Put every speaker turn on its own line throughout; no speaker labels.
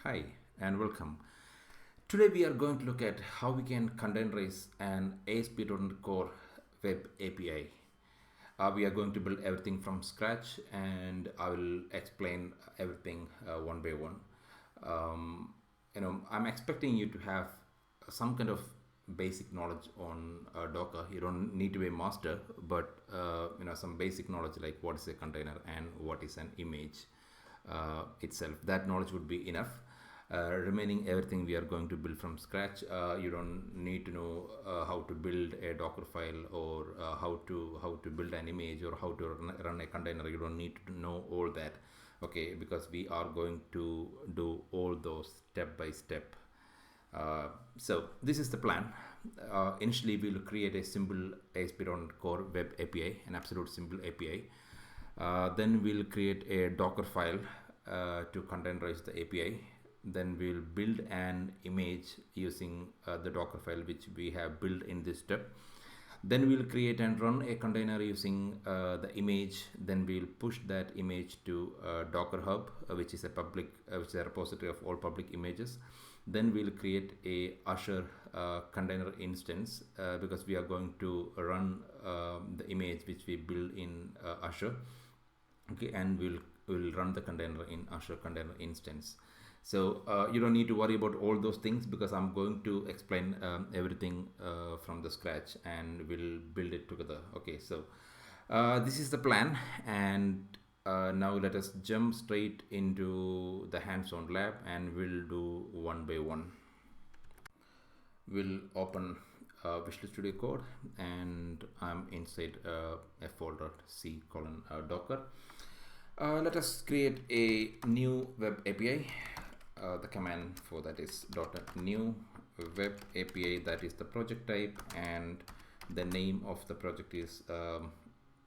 Hi and welcome. Today we are going to look at how we can containerize an ASP.NET Core Web API. We are going to build everything from scratch and I will explain everything one by one. I'm expecting you to have some kind of basic knowledge on Docker. You don't need to be a master, but some basic knowledge like what is a container and what is an image itself. That knowledge would be enough. Remaining everything we are going to build from scratch. You don't need to know how to build a Docker file or how to build an image or how to run a container. You don't need to know all that, okay? Because we are going to do all those step by step. So this is the plan. Initially, we'll create a simple ASP.NET Core Web API, an absolute simple API. Then we'll create a Docker file to containerize the API. Then we'll build an image using the Docker file which we have built in this step. Then we'll create and run a container using the image. Then we'll push that image to Docker Hub, which is a repository of all public images. Then we'll create a Azure container instance because we are going to run the image which we build in Azure. Okay, and we'll run the container in Azure container instance. So you don't need to worry about all those things because I'm going to explain everything from the scratch and we'll build it together. Okay, so this is the plan, and now let us jump straight into the hands-on lab and we'll do one by one. We'll open Visual Studio Code and I'm inside a folder C:\docker. Let us create a new web API. The command for that is .new web API. That is the project type, and the name of the project is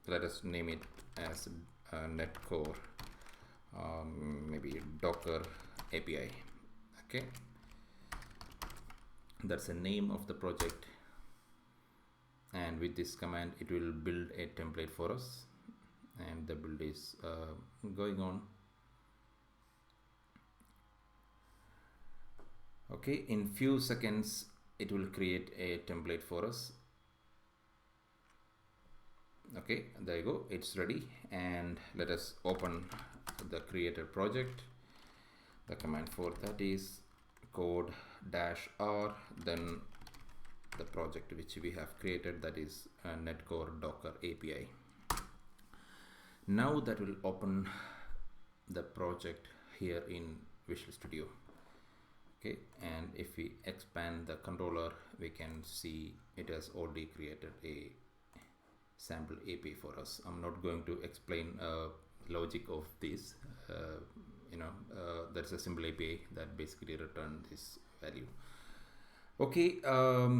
let us name it as netcore, maybe Docker API. Okay, that's the name of the project, and with this command it will build a template for us, and the build is going on. Okay, in few seconds it will create a template for us. Okay, there you go, it's ready, and let us open the created project. The command for that is code-r, then the project which we have created, that is netcore Docker API. Now that will open the project here in Visual Studio. Okay, and if we expand the controller, we can see it has already created a sample API for us. I'm not going to explain logic of this. That's a simple API that basically return this value. Okay,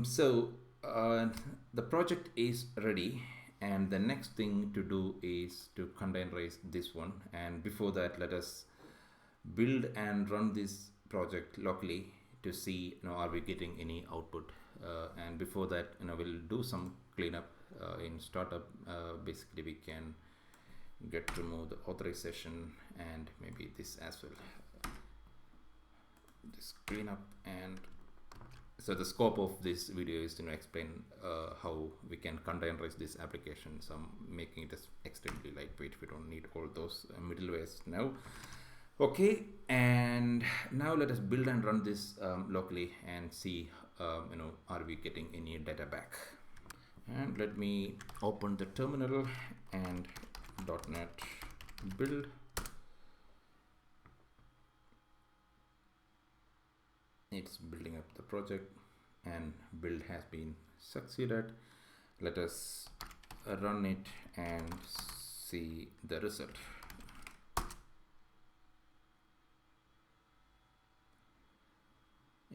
so the project is ready, and the next thing to do is to containerize this one. And before that, let us build and run this project locally to see are we getting any output, and before that we'll do some cleanup in startup. Basically we can get to remove the authorization and maybe this as well, this cleanup. And so the scope of this video is to explain how we can containerize this application. So I'm making it extremely lightweight. We don't need all those middlewares now. Okay, and now let us build and run this locally and see are we getting any data back. And let me open the terminal and .NET build. It's building up the project and build has been succeeded. Let us run it and see the result.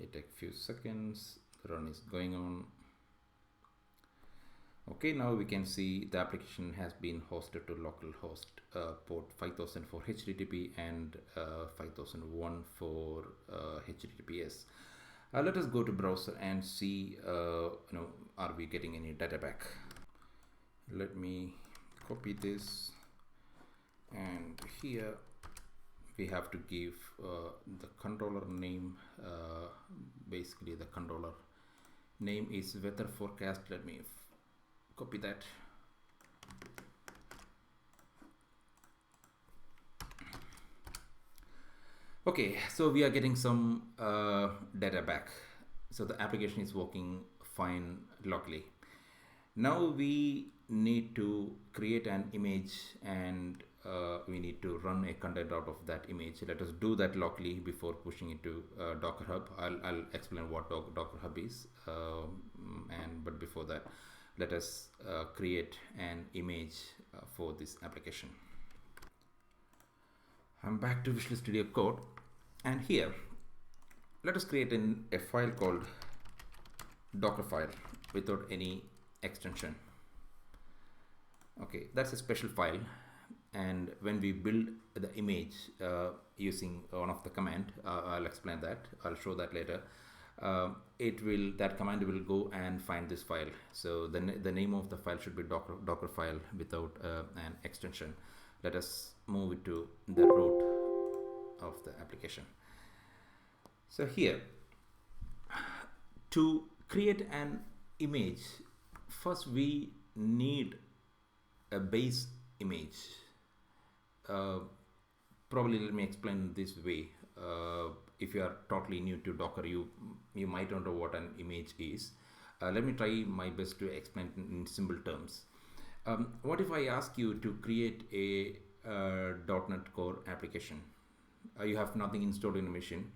It takes few seconds. The run is going on. Okay, now we can see the application has been hosted to localhost port 5000 for HTTP and 5001 for HTTPS. Let us go to browser and see are we getting any data back. Let me copy this and here we have to give the controller name. Basically the controller name is weather forecast. Let me copy that. Okay, so we are getting some data back. So the application is working fine locally. Now we need to create an image, and we need to run a content out of that image. Let us do that locally before pushing it to Docker Hub. I'll explain what Docker Hub is, but before that, let us create an image for this application. I'm back to Visual Studio Code, and here let us create a file called Docker file without any extension. Okay, that's a special file, and when we build the image using one of the command, I'll explain that, I'll show that later. That command will go and find this file. So the name of the file should be docker file without an extension. Let us move it to the root of the application. So here, to create an image, first we need a base image. Probably let me explain this way. If you are totally new to Docker, you might not know what an image is. Let me try my best to explain in simple terms. What if I ask you to create a .NET Core application? You have nothing installed in a machine.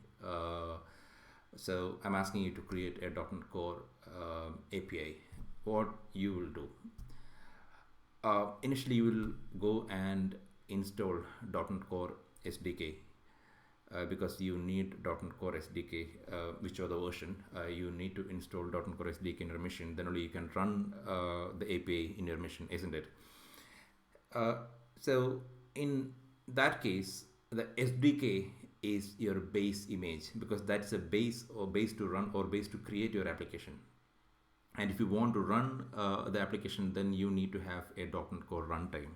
So I'm asking you to create a .NET Core API. What you will do? Initially, you will go and install .NET Core SDK because you need .NET Core SDK, whichever version. You need to install .NET Core SDK in your machine. Then only you can run the API in your machine, isn't it? So in that case, the SDK is your base image, because that's a base to run or base to create your application. And if you want to run the application, then you need to have a .NET Core runtime.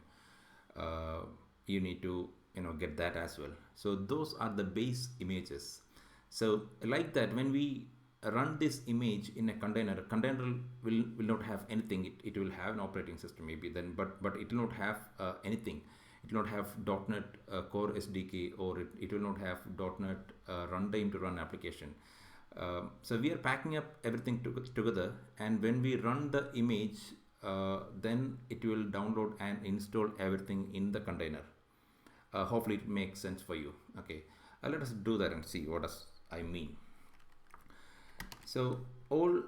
You need to get that as well. So those are the base images. So like that, when we run this image in a container will not have anything. It will have an operating system maybe then, but it will not have anything. It will not have .NET Core SDK, or it will not have .NET runtime to run application. So we are packing up everything together, and when we run the image, then it will download and install everything in the container. Hopefully it makes sense for you. Okay, let us do that and see what does I mean. So all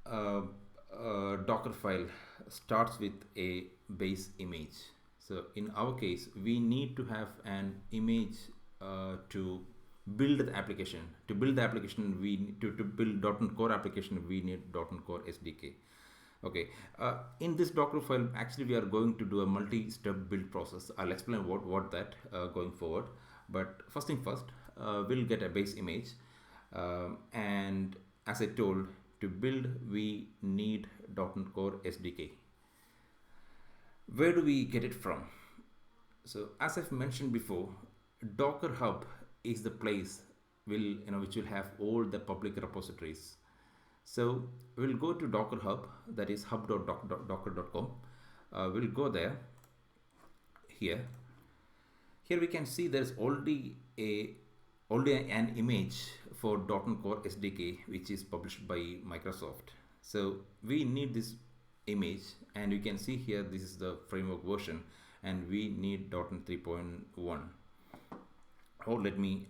Docker file starts with a base image. So in our case, we need to have an image to build the application. To build the application, we need to build .NET Core application, we need .NET Core SDK. Okay, in this Docker file, actually we are going to do a multi-step build process. I'll explain what that going forward. But first thing first, we'll get a base image, and as I told, to build we need .NET Core SDK. Where do we get it from? So as I've mentioned before, Docker Hub is the place which will have all the public repositories. So we'll go to Docker Hub, that is hub.docker.com. We'll go there. Here we can see there's already an image for .NET Core SDK, which is published by Microsoft. So we need this image, and you can see here this is the framework version, and we need .NET 3.1. or let me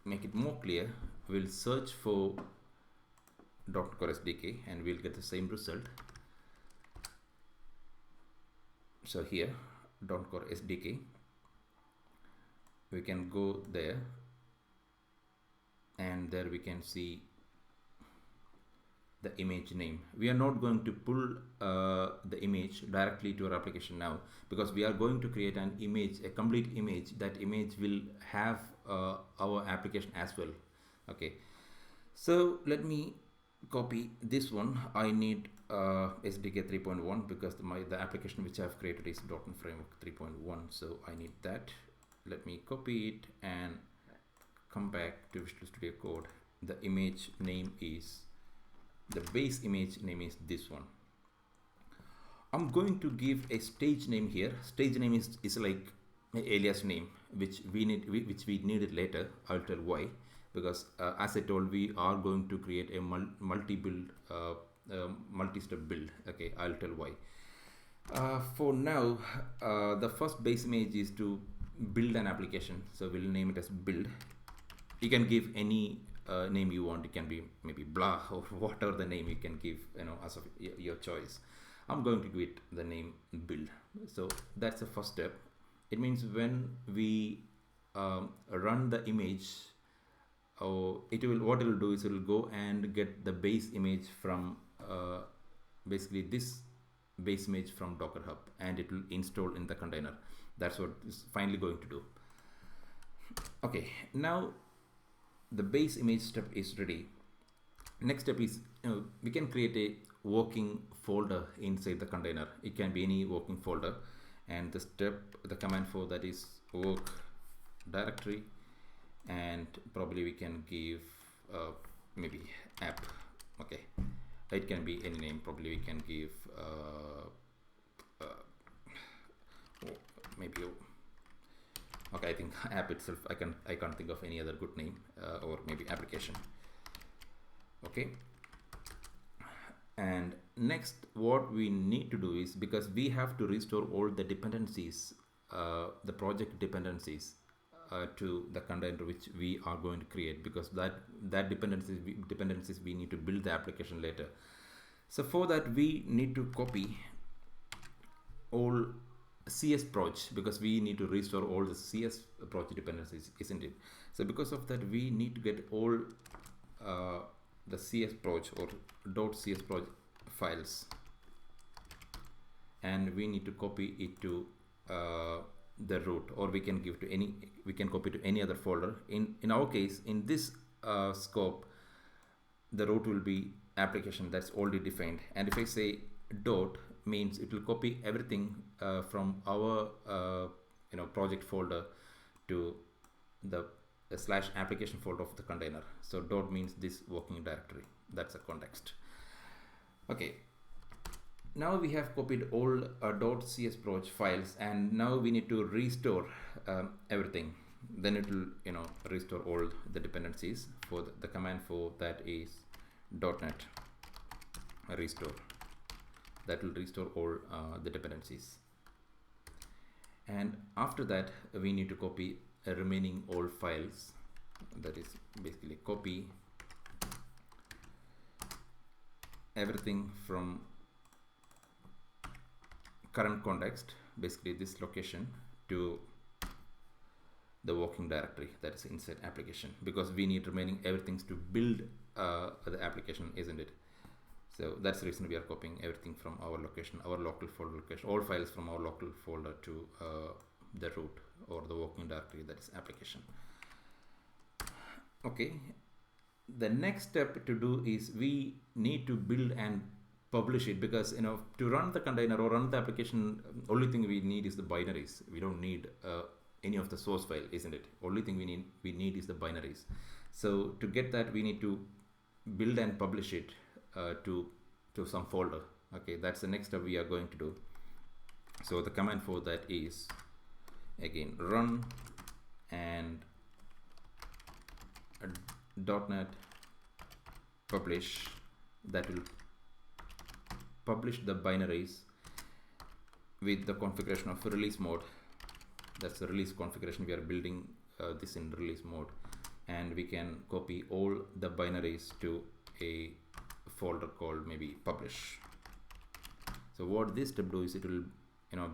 make it more clear. We'll search for .NET Core SDK and we'll get the same result. So here .NET Core SDK, we can go there, and there we can see the image name. We are not going to pull the image directly to our application now, because we are going to create an image, a complete image. That image will have our application as well. Okay, so let me copy this one. I need SDK 3.1 because the application which I have created is .NET Framework 3.1, so I need that. let me copy it and come back to Visual Studio Code. The image name is, the base image name is this one. I'm going to give a stage name here. Stage name is like an alias name which we needed later. I'll tell why, because as I told, we are going to create a multi-build, multi-step build. Okay, I'll tell why. For now, the first base image is to build an application, so we'll name it as build. You can give any name you want. It can be maybe blah or whatever the name you can give, as of your choice. I'm going to give it the name build. So that's the first step. It means when we run the image, what it will do is it will go and get the base image from basically this base image from Docker Hub, and it will install in the container. That's what it's finally going to do. Okay, now the base image step is ready. Next step is, we can create a working folder inside the container. It can be any working folder, and the command for that is work directory, and probably we can give maybe app. Okay, it can be any name. Probably we can give maybe okay, I think app itself. I can't think of any other good name, or maybe application. Okay, and next what we need to do is, because we have to restore all the dependencies, the project dependencies, to the container which we are going to create, because that dependencies we need to build the application later. So for that we need to copy all CS proj, because we need to restore all the CS project dependencies, isn't it? So because of that we need to get all the CS proj or .cs proj files, and we need to copy it to the root, or we can copy to any other folder. In our case, in this scope, the root will be application that's already defined, and if I say dot, means it will copy everything from our project folder to the slash application folder of the container. So dot means this working directory. That's the context. Okay, now we have copied all .cs proj files, and now we need to restore everything. Then it will restore all the dependencies. For the command for that is .net restore. That will restore all the dependencies, and after that we need to copy remaining all files. That is basically copy everything from current context, basically this location, to the working directory that is inside application, because we need remaining everything to build the application, isn't it? So that's the reason we are copying everything from our location, our local folder location, all files from our local folder to the root or the working directory, that is application. Okay, the next step to do is we need to build and publish it, because to run the container or run the application, only thing we need is the binaries. We don't need any of the source file, isn't it? Only thing we need is the binaries. So to get that, we need to build and publish it to some folder. Okay, that's the next step we are going to do. So the command for that is again run and .net publish. That will publish the binaries with the configuration of release mode. That's the release configuration. We are building this in release mode, and we can copy all the binaries to a folder called maybe publish. So what this step do is it will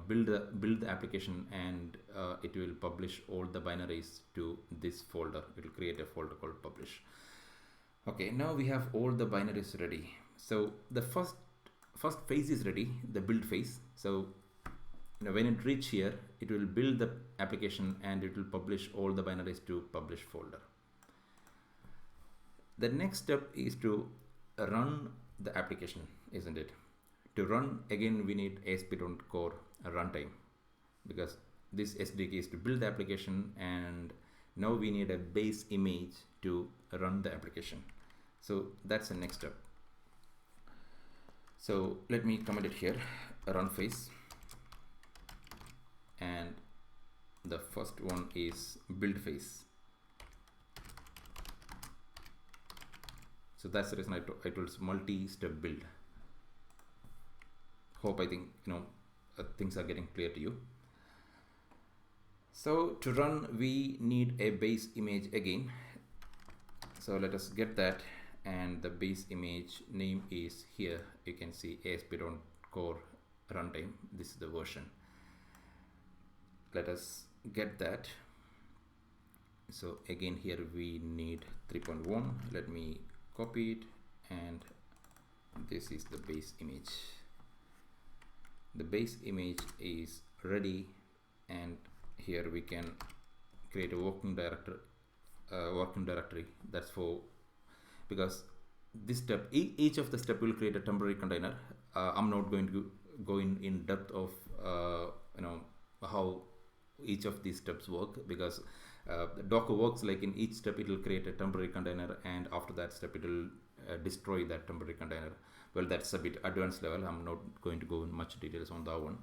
build the application, and it will publish all the binaries to this folder. It will create a folder called publish. Okay, now we have all the binaries ready. So the first phase is ready, the build phase. So when it reach here, it will build the application and it will publish all the binaries to publish folder. The next step is to run the application, isn't it? To run, again we need ASP.core runtime, because this SDK is to build the application, and now we need a base image to run the application. So that's the next step. So let me comment it here, run phase, and the first one is build phase. So that's the reason I told it's multi-step build. Hope I think things are getting clear to you. So to run, we need a base image again. So let us get that, and the base image name is here. You can see ASP.core runtime. This is the version. Let us get that. So again, here we need 3.1. Let me copy it, and this is the base image. The base image is ready, and here we can create a working directory. That's for, because this step, each of the step will create a temporary container. I'm not going to go in depth of how each of these steps work, because Docker works like in each step it will create a temporary container, and after that step it will destroy that temporary container. Well, that's a bit advanced level. I'm not going to go in much details on that one.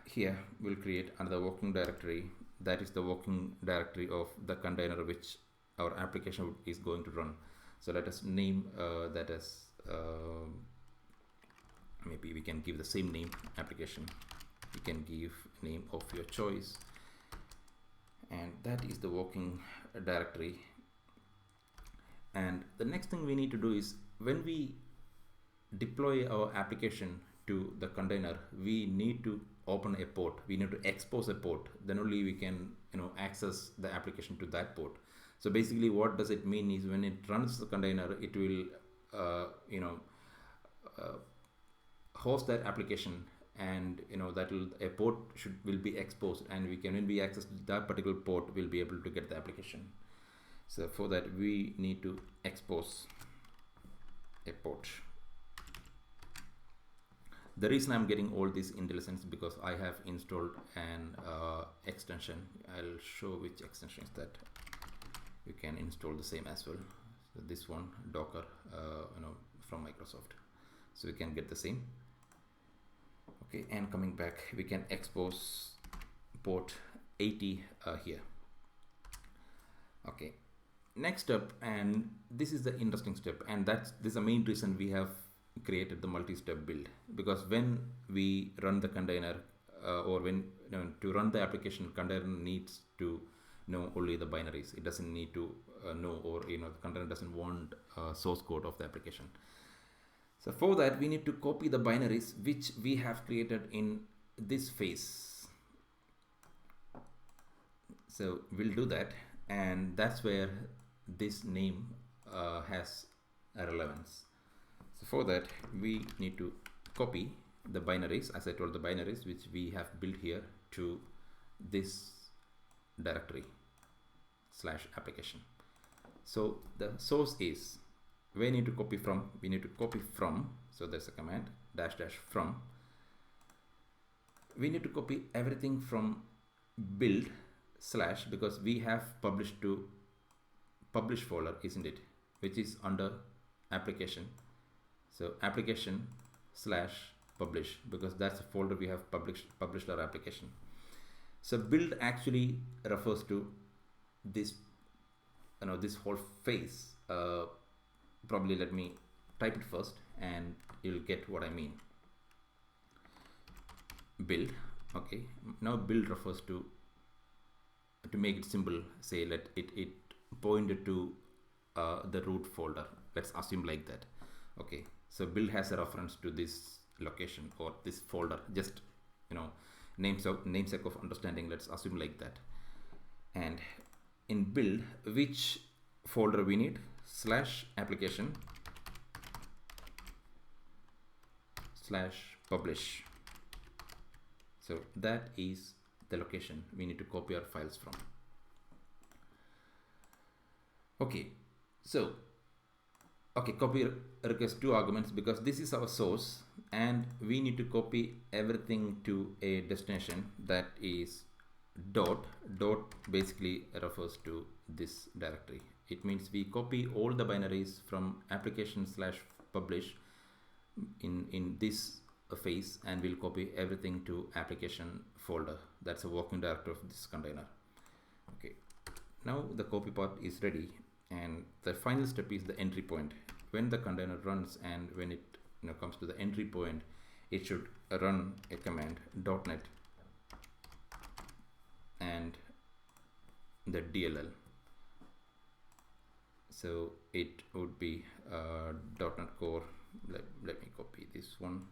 Here we'll create another working directory. That is the working directory of the container which our application is going to run. So let us name that as maybe we can give the same name, application. You can give name of your choice, and that is the working directory. And the next thing we need to do is, when we deploy our application to the container, we need to open a port. We need to expose a port. Then only we can access the application to that port. So basically, what does it mean is, when it runs the container, it will host that application, and that a port will be exposed, and we can, when we access that particular port, we'll be able to get the application. So for that we need to expose a port. The reason I'm getting all these IntelliSense, because I have installed an extension. I'll show which extension is that. You can install the same as well. So this one, Docker, from Microsoft. So we can get the same. Okay, and coming back, we can expose port 80 here. Okay, next step, and this is the interesting step, and this is the main reason we have created the multi-step build, because when we run the container or when to run the application, container needs to know only the binaries. It doesn't need to know, or the container doesn't want source code of the application. So for that we need to copy the binaries which we have created in this phase. So we'll do that, and that's where this name has a relevance. So for that we need to copy the binaries, as I told, the binaries which we have built here, to this directory /application. So the source is, we need to copy from, so there's a command -- from. We need to copy everything from build / because we have published to publish folder, isn't it, which is under application. So application / publish, because that's a folder we have published our application. So build actually refers to this this whole phase. Probably let me type it first and you'll get what I mean. Build. Okay, now build refers to make it simple, say let it pointed to the root folder. Let's assume like that. Okay, so build has a reference to this location or this folder, just namesake of understanding, let's assume like that. And in build, which folder we need? /application /publish. So that is the location we need to copy our files from. Okay, so copy requires 2 arguments, because this is our source and we need to copy everything to a destination that is dot basically refers to this directory. It means we copy all the binaries from application slash publish in this phase, and we'll copy everything to application folder. That's a working directory of this container. Okay, now the copy part is ready, and the final step is the entry point. When the container runs and when it comes to the entry point, it should run a command .NET and the DLL. So it would be .NET Core. Let me copy this one.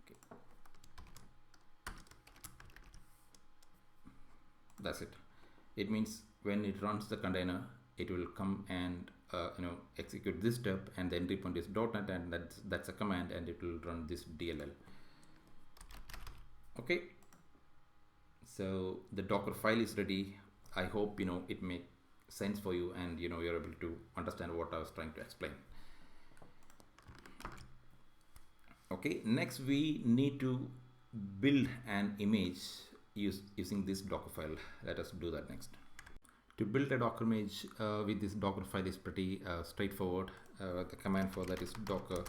Okay. That's it. It means when it runs the container, it will come and execute this step, and the entry point is .NET, and that's a command, and it will run this DLL. Okay, so the Docker file is ready. I hope it makes sense for you, and you're able to understand what I was trying to explain. Okay, next we need to build an image using this Docker file. Let us do that next. To build a Docker image with this Docker file is pretty straightforward. The command for that is docker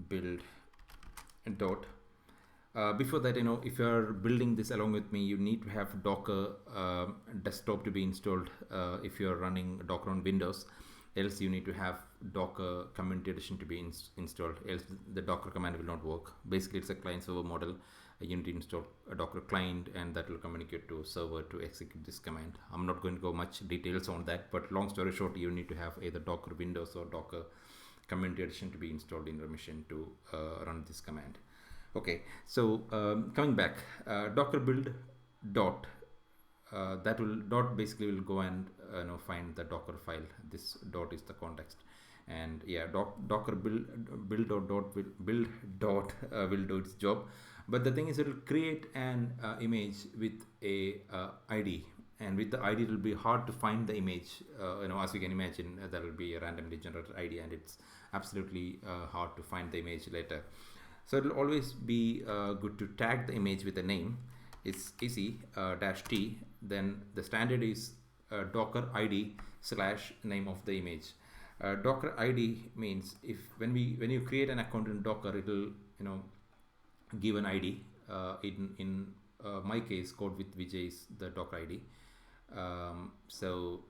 build dot. Before that, if you are building this along with me, you need to have Docker desktop to be installed if you are running Docker on Windows. Else you need to have Docker Community Edition to be installed. Else the Docker command will not work. Basically, it's a client server model. You need to install a Docker client, and that will communicate to a server to execute this command. I'm not going to go much details on that, but long story short, you need to have either Docker Windows or Docker Community Edition to be installed in your machine to run this command. Okay, so coming back, docker build dot, that will basically will go and find the Docker file. This dot is the context, and yeah, docker build dot will do its job. But the thing is, it will create an image with a ID, and with the ID it will be hard to find the image. As you can imagine, there will be a randomly generated ID, and it's absolutely hard to find the image later. So it will always be good to tag the image with a name. It's easy, -t. Then the standard is docker ID / name of the image. Docker ID means when you create an account in Docker, it will give an ID. In my case, Code with Vijay is the Docker ID. So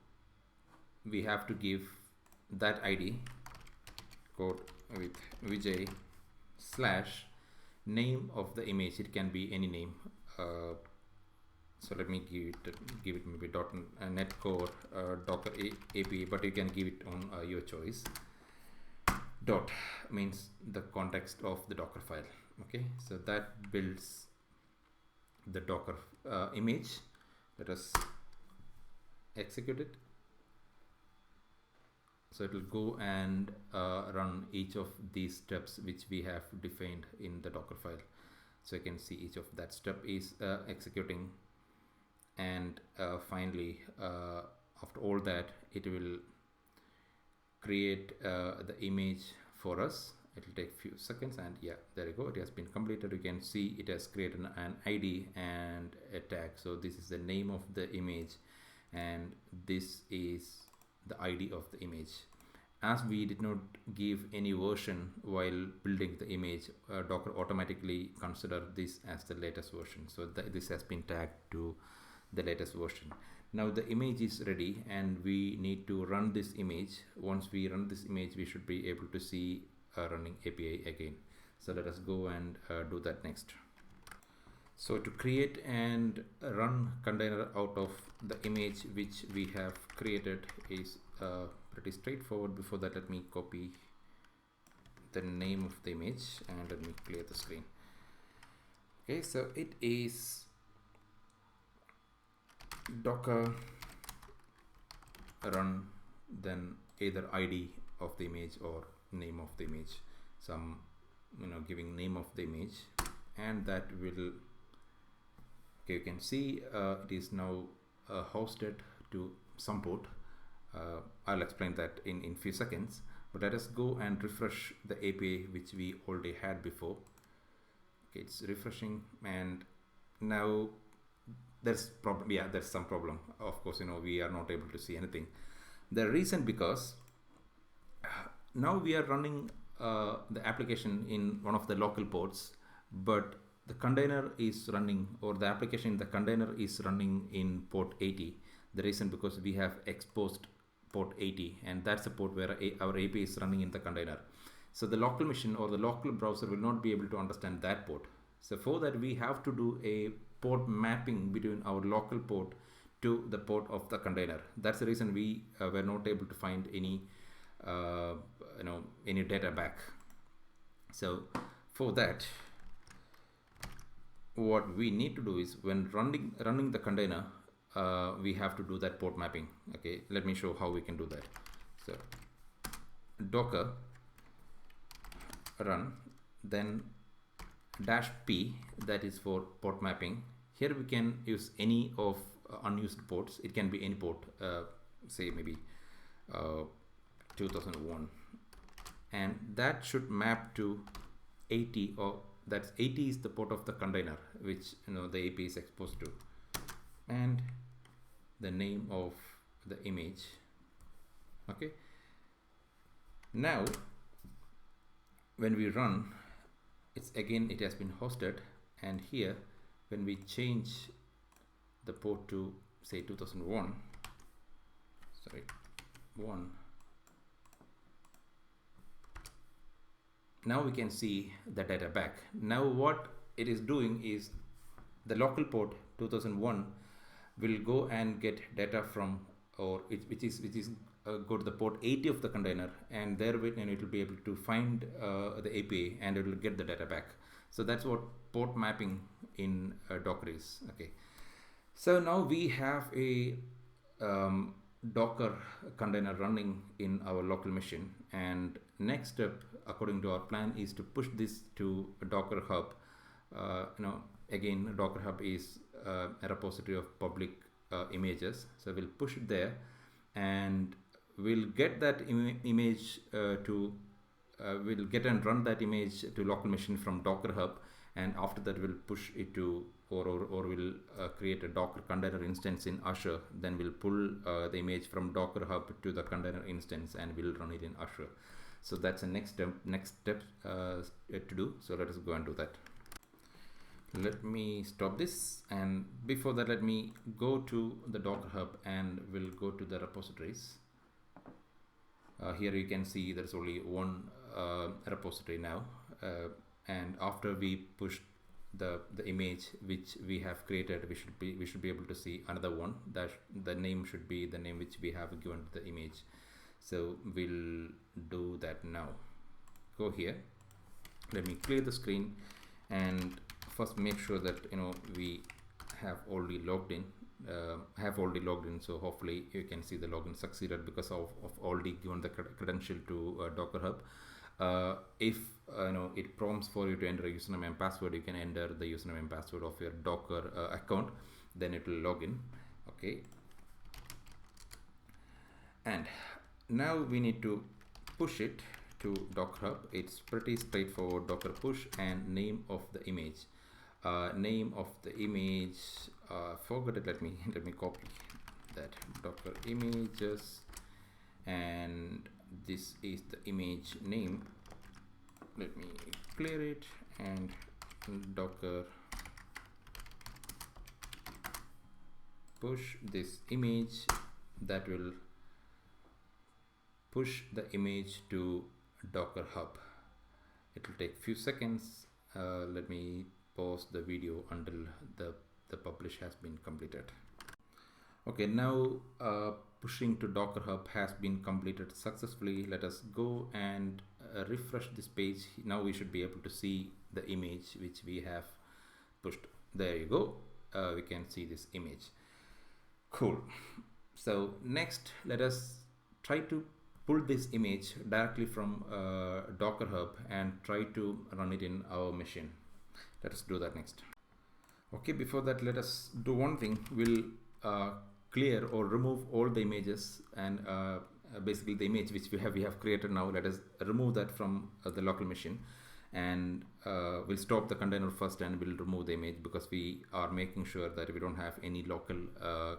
we have to give that ID, Code with Vijay / name of the image. It can be any name. So let me give it maybe .NET Core Docker API, but you can give it on your choice. Dot means the context of the Docker file. Okay, so that builds the Docker image. Let us execute it. So it will go and run each of these steps which we have defined in the Docker file. So you can see each of that step is executing, and finally after all that, it will create the image for us. It will take a few seconds, and yeah, there you go, it has been completed. You can see it has created an ID and a tag. So this is the name of the image, and this is the ID of the image. As we did not give any version while building the image, Docker automatically consider this as the latest version. So this has been tagged to the latest version. Now the image is ready, and we need to run this image. Once we run this image, we should be able to see running API again. So let us go and do that next. So to create and run container out of the image which we have created is pretty straightforward. Before that, let me copy the name of the image and let me clear the screen. Okay, so it is docker run, then either ID of the image or name of the image. So I'm giving name of the image, and that will, okay, you can see it is now hosted to some port. I'll explain that in few seconds. But let us go and refresh the API which we already had before. Okay, it's refreshing, and now there's problem. Yeah, there's some problem. Of course, we are not able to see anything. The reason because now we are running the application in one of the local ports, but the container is running, or the application in the container is running in port 80. The reason because we have exposed port 80, and that's the port where our API is running in the container. So the local machine or the local browser will not be able to understand that port. So for that, we have to do a port mapping between our local port to the port of the container. That's the reason we were not able to find any any data back. So for that, what we need to do is, when running the container, we have to do that port mapping. Okay, let me show how we can do that. So docker run, then -p, that is for port mapping. Here we can use any of unused ports. It can be any port, say maybe 2001, and that should map to 80, or that's 80 is the port of the container which the API is exposed to, and the name of the image. Okay, now when we run, it has been hosted, and here when we change the port to say 2001, now we can see the data back. Now what it is doing is, the local port 2001 will go and get data from, or which is go to the port 80 of the container, and there it will be able to find the API, and it will get the data back. So that's what port mapping in Docker is. Okay, so now we have a Docker container running in our local machine, and next step according to our plan is to push this to a Docker Hub. Again, Docker Hub is a repository of public images, so we'll push it there, and we'll get that image we'll get and run that image to local machine from Docker Hub, and after that we'll push it to, or we'll create a Docker container instance in Azure. Then we'll pull the image from Docker Hub to the container instance, and we'll run it in Azure. So that's the next step to do. So let us go and do that. Let me stop this, and before that, let me go to the Docker Hub, and we'll go to the repositories. Here you can see there's only one repository now, and after we push the image which we have created, we should be able to see another one. That the name should be the name which we have given to the image. So we'll do that now. Go here, let me clear the screen, and first make sure that we have already logged in. So hopefully you can see the login succeeded because of already given the credential to Docker Hub. If it prompts for you to enter a username and password, you can enter the username and password of your Docker account, then it will log in. Okay, and now we need to push it to Docker Hub. It's pretty straightforward. Docker push and name of the image. Name of the image, forgot it. Let me copy that, Docker images, and this is the image name. Let me clear it, and Docker push this image. That will push the image to Docker Hub. It will take few seconds. Let me pause the video until the publish has been completed. Okay, now pushing to Docker Hub has been completed successfully. Let us go and refresh this page. Now we should be able to see the image which we have pushed. There you go. We can see this image. Cool. So next, let us try to pull this image directly from Docker Hub and try to run it in our machine. Let us do that next. Okay, before that, let us do one thing. We'll clear or remove all the images and basically the image which we have created now. Let us remove that from the local machine, and we'll stop the container first and we'll remove the image, because we are making sure that we don't have any local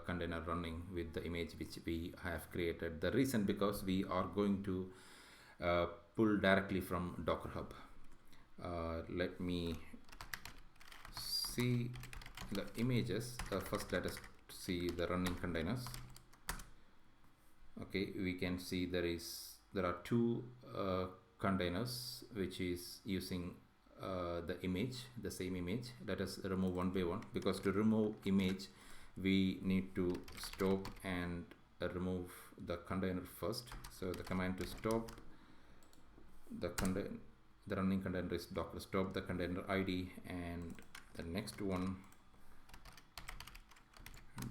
container running with the image which we have created. The reason, because we are going to pull directly from Docker Hub. Let me see the images. First let us see the running containers. Okay, we can see there are two containers which is using the image, the same image. Let us remove one by one, because to remove image we need to stop and remove the container first. So the command to stop the running container is docker stop the container ID, and the next one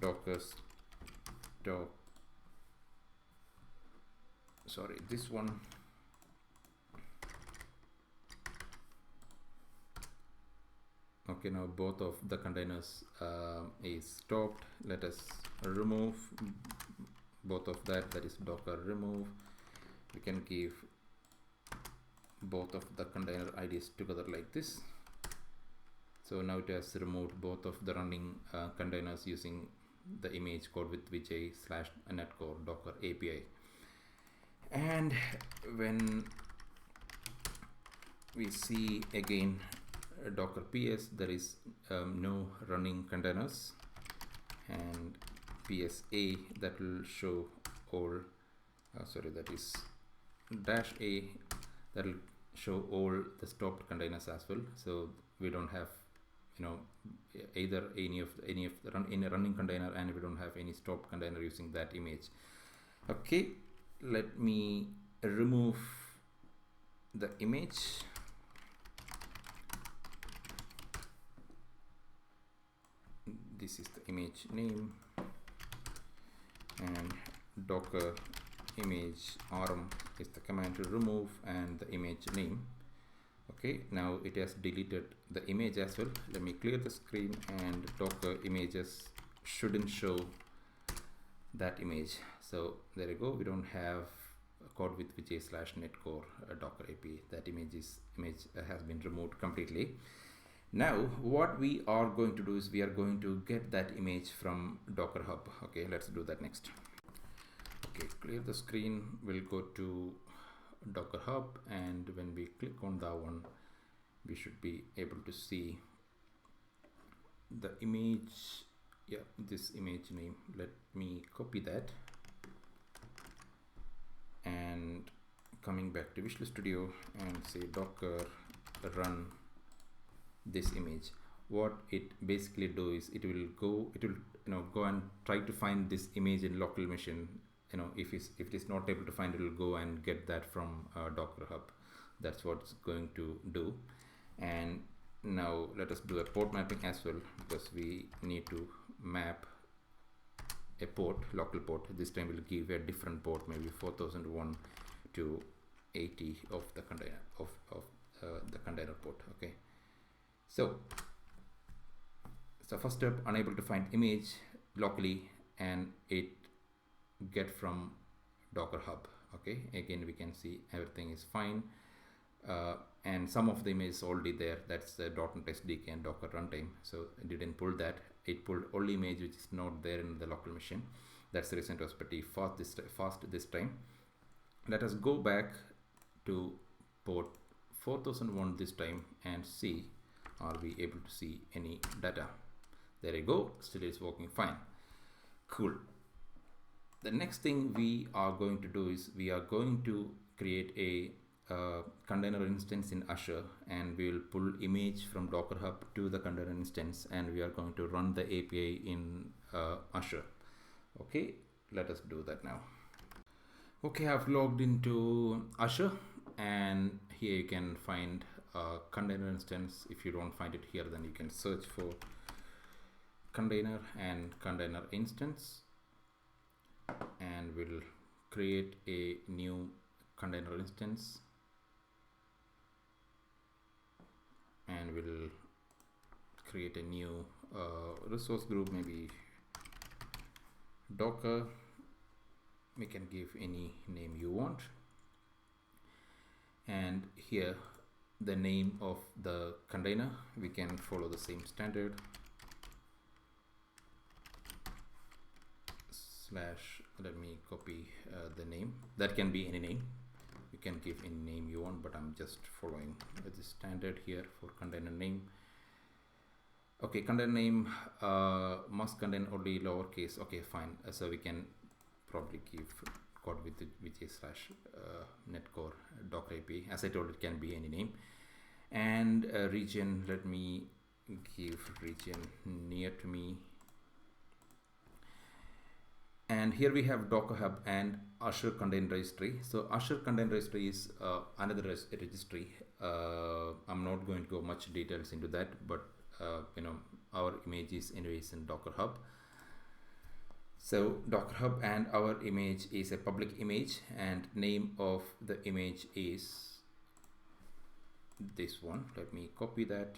docker stop, sorry, this one okay. Now both of the containers is stopped. Let us remove both of that is docker remove. We can give both of the container IDs together like this. So now it has removed both of the running containers using the image code with vijay/netcore docker API. And when we see again docker ps, there is no running containers, and psa, that will show all sorry, that is -a, that will show all the stopped containers as well. So we don't have, you know, either any of the running container, and we don't have any stopped container using that image. Okay, let me remove the image. This is the image name, and docker image rm is the command to remove, and the image name. Okay, now it has deleted the image as well. Let me clear the screen, and docker images shouldn't show that image. So there you go, we don't have a code with vijay/netcore docker API. That image has been removed completely. Now what we are going to do is we are going to get that image from Docker Hub. Okay, let's do that next. Okay, clear the screen. We'll go to Docker Hub, and when we click on that one, we should be able to see the image. Yeah, this image name. Let me copy that, and coming back to Visual Studio and say docker run this image. What it basically do is it will go and try to find this image in local machine. If it is not able to find, it will go and get that from Docker Hub. That's what it's going to do. And now let us do a port mapping as well, because we need to map a port, local port. This time we'll give a different port, maybe 4001 to 80 of the container the container port. Okay, so first step, unable to find image locally, and it get from Docker Hub. Okay, again we can see everything is fine, and some of the image is already there. That's the .NET SDK and Docker runtime, so it didn't pull that. It pulled only image which is not there in the local machine. That's the reason it was pretty fast this time. Let us go back to port 4001 this time and see, are we able to see any data? There you go, still it's working fine. Cool. The next thing we are going to do is we are going to create a container instance in Azure, and we will pull image from Docker Hub to the container instance, and we are going to run the API in Azure. Okay, let us do that now. Okay, I've logged into Azure, and here you can find a container instance. If you don't find it here, then you can search for container and container instance, and we'll create a new container instance, and we'll create a new resource group, maybe Docker we can give any name you want, and here the name of the container, we can follow the same standard slash, let me copy the name. That can be any name, you can give any name you want, but I'm just following the standard here for container name. Okay, container name must contain only lowercase. Okay, fine. So we can probably give code with a slash netcore docker API. As I told, it can be any name. And region, let me give region near to me. And here we have Docker Hub and Azure Container Registry. So Azure Container Registry is another registry. I'm not going to go much details into that, but our image is anyways in Docker Hub. So Docker Hub and our image is a public image, and name of the image is this one. Let me copy that.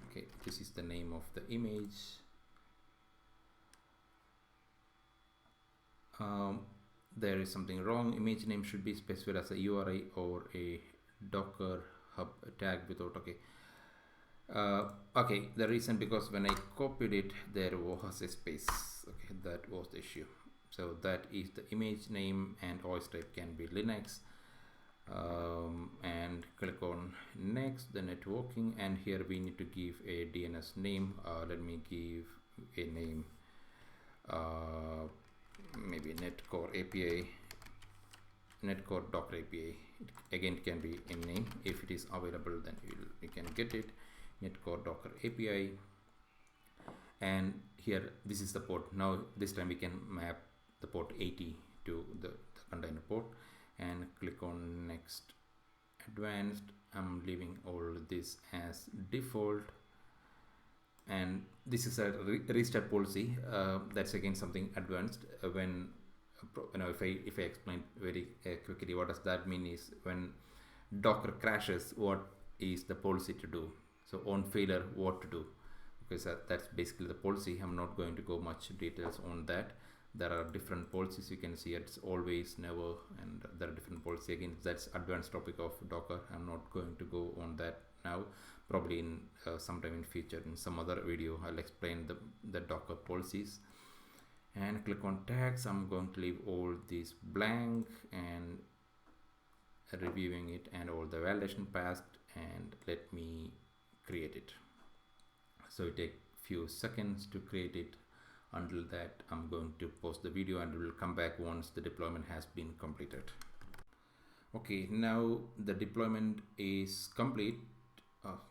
Okay, this is the name of the image. There is something wrong. Image name should be specified as a URI or a Docker Hub tag without. Okay. Okay, the reason, because when I copied it, there was a space. Okay, that was the issue. So that is the image name, and OS type can be Linux. And click on next, the networking, and here we need to give a DNS name. Let me give a name, maybe netcore API, netcore docker API. Again, it can be a name. If it is available, then you can get it. Netcore docker API, and here this is the port. Now this time we can map the port 80 to the container port, and click on next, advanced. I'm leaving all this as default, and this is a restart policy. That's again something advanced. When if I explain very quickly, what does that mean is when Docker crashes, what is the policy to do? So on failure, what to do? Because that's basically the policy. I'm not going to go much details on that. There are different policies. You can see it's always, never, and there are different policies. Again, that's advanced topic of Docker. I'm not going to go on that now. Probably in sometime in future, in some other video, I'll explain the Docker policies. And click on tags. I'm going to leave all these blank and reviewing it and all the validation passed, and let me create it. So it takes few seconds to create it. Until that, I'm going to pause the video and we'll come back once the deployment has been completed. Okay, now the deployment is complete.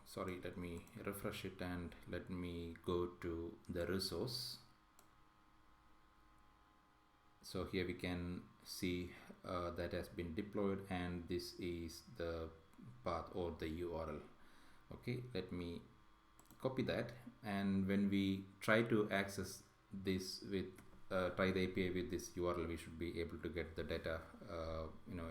Sorry, let me refresh it and let me go to the resource. So here we can see that has been deployed, and this is the path or the URL. Okay, let me copy that, and when we try to access this with try the API with this URL, we should be able to get the data,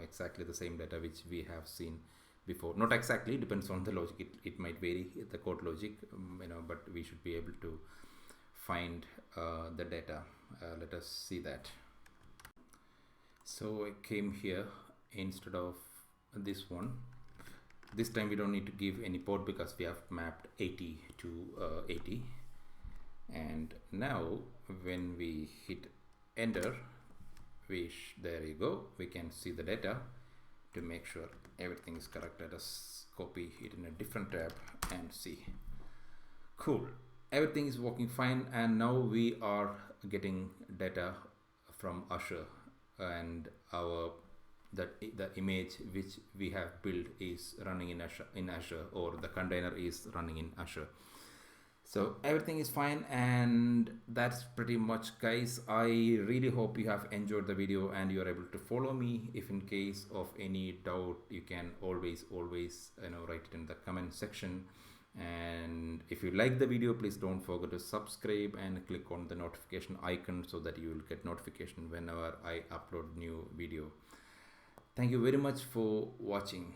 exactly the same data which we have seen before. Not exactly, depends on the logic. It might vary, the code logic, but we should be able to find the data. Let us see that. So I came here instead of this one. This time we don't need to give any port because we have mapped 80 to 80. And now when we hit enter, there you go, we can see the data. To make sure everything is correct, let us copy it in a different tab and see. Cool, everything is working fine, and now we are getting data from Azure, and the image which we have built is running in Azure, or the container is running in Azure. So everything is fine, and that's pretty much, guys. I really hope you have enjoyed the video and you are able to follow me. If in case of any doubt, you can always write it in the comment section. And if you like the video, please don't forget to subscribe and click on the notification icon so that you will get notification whenever I upload new video. Thank you very much for watching.